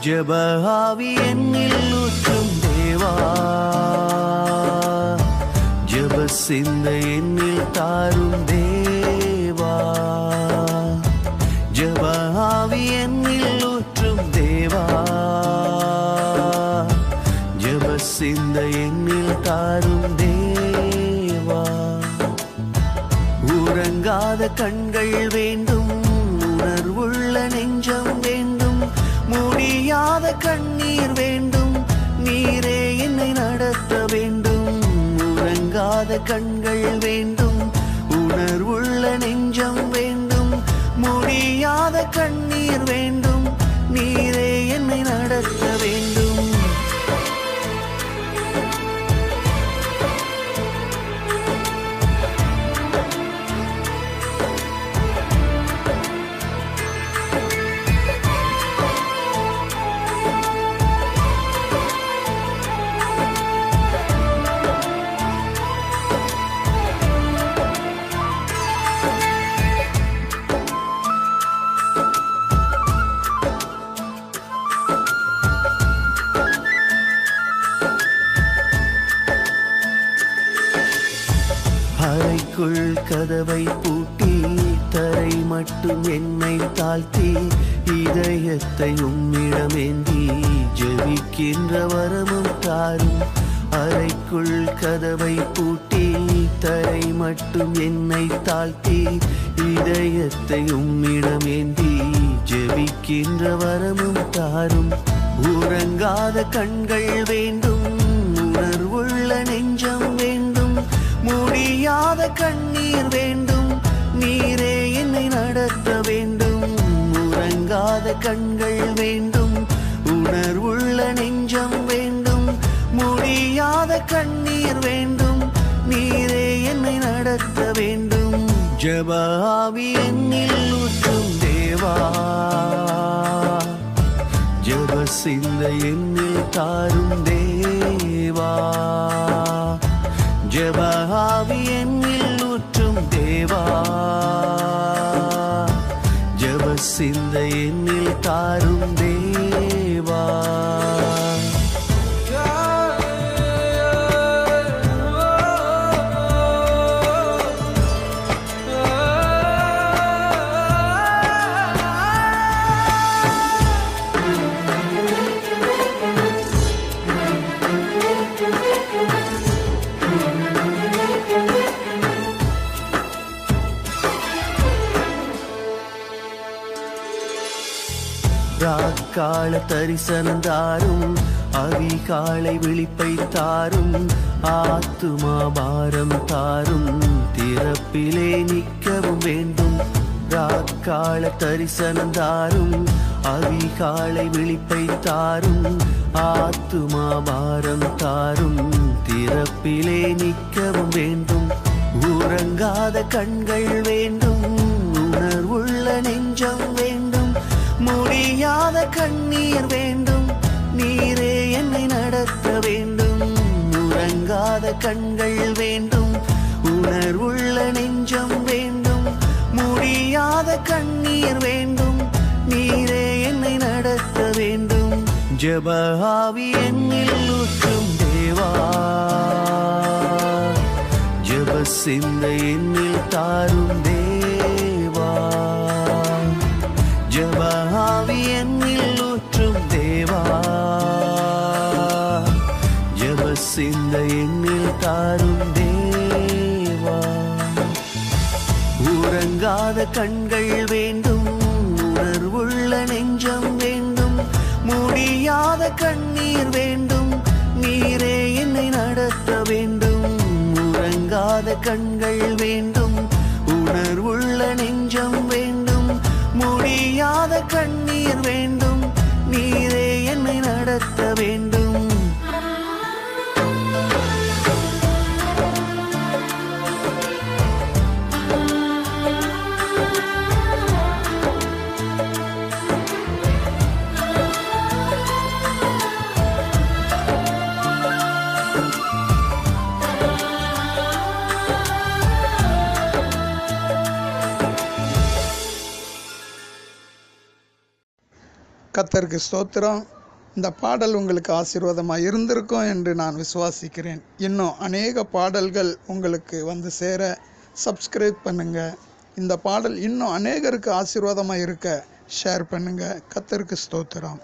ஜெப ஆவி என்னில் ஊற்றும் தேவா, ஜெப சிந்தை என்னில் தாரும் தேவா, ஜெப ஆவி என்னில் ஊற்றும் தேவா, ஜெப சிந்தை என்னில் தாரும் தேவா. உறங்காத கண்கள் வேண்டும், உணர்வுள்ள நெஞ்சம் வேண்டும், முடியாத கண்ணீர் வேண்டும், நீரே என்னை நடத்த வேண்டும். உறங்காத கண்கள் வேண்டும், உணர்வுள்ள நெஞ்சம் வேண்டும், முடியாத கண்ணீர் வேண்டும், நீரே என்னை நடத்த வேண்டும். அறைக்குள் கதவை பூட்டி தரை மட்டும் என்னை தாழ்த்தி இதயத்தை உம்மிடமேந்தி ஜெபிக்கின்ற வரமும் தாரும். அறைக்குள் கதவை பூட்டி தரை மட்டும் என்னை தாழ்த்தி இதயத்தை உம்மிடமேந்தி ஜெபிக்கின்ற வரமும் தாரும். உறங்காத கண்கள் வேண்டும், உணர்வுள்ள நெஞ்சம் வேண்டும், முடியாத கண்ணீர் வேண்டும், நீரே என்னை நடத்த வேண்டும். உறங்காத கண்கள் வேண்டும், உணர்வுள்ள நெஞ்சம் வேண்டும், முடியாத கண்ணீர் வேண்டும், நீரே என்னை நடத்த வேண்டும். ஜெப ஆவி என்னில் ஊற்றும் தேவா, ஜெப சிந்தை என்னில் தாரும் தேவா, ஜெப ஆவி என்னில் ஊற்றும் தேவா, ஜெப சிந்தை என்னில் தாரும் தேவா. ராக்கால தரிசனம் தாரும், அதிகாலை விழிப்பை தாரும், ஆத்துமா பாரம் தாரும், திறப்பிலே நிற்கவும் வேண்டும். ராக்கால தரிசனம் தாரும், அதிகாலை விழிப்பை தாரும், ஆத்துமா பாரம் தாரும், திறப்பிலே நிற்கவும் வேண்டும். உறங்காத கண்கள் வேண்டும், உணர்வுள்ள நெஞ்சம் வேண்டும், முடியாத கண்ணீர் வேண்டும், நீரே என்னை நடத்த வேண்டும். உறங்காத கண்கள் வேண்டும், உணர்வுள்ள நெஞ்சம் வேண்டும், முடியாத கண்ணீர் வேண்டும், நீரே என்னை நடத்த வேண்டும். ஜெப ஆவி என்னில் ஊற்றும் தேவா, ஜெப சிந்தை என்னில் தாரும் தேவா, ஜெப ஆவி என்னில் ஊற்றும் தேவா, ஜெப சிந்தை என்னில் தாரும் தேவா. உறங்காத கண்கள் வேண்டும், உணர்வுள்ள நெஞ்சம் வேண்டும், முடியாத கண்ணீர் வேண்டும், நீரே என்னை நடத்த வேண்டும். உறங்காத கண்கள் வேண்டும், உணர்வுள்ள நெஞ்சம் வேண்டும், முடியாத கண்ணீர் வேண்டும், நீரே என்னை நடத்த வேண்டும். கர்த்தருக்கு ஸ்தோத்திரம். இந்த பாடல் உங்களுக்கு ஆசீர்வாதமாக இருந்திருக்கும் என்று நான் விசுவாசிக்கிறேன். இன்னும் அநேக பாடல்கள் உங்களுக்கு வந்து சேர சப்ஸ்கிரைப் பண்ணுங்கள். இந்த பாடல் இன்னும் அநேகருக்கு ஆசீர்வாதமாக இருக்க ஷேர் பண்ணுங்கள். கர்த்தருக்கு ஸ்தோத்திரம்.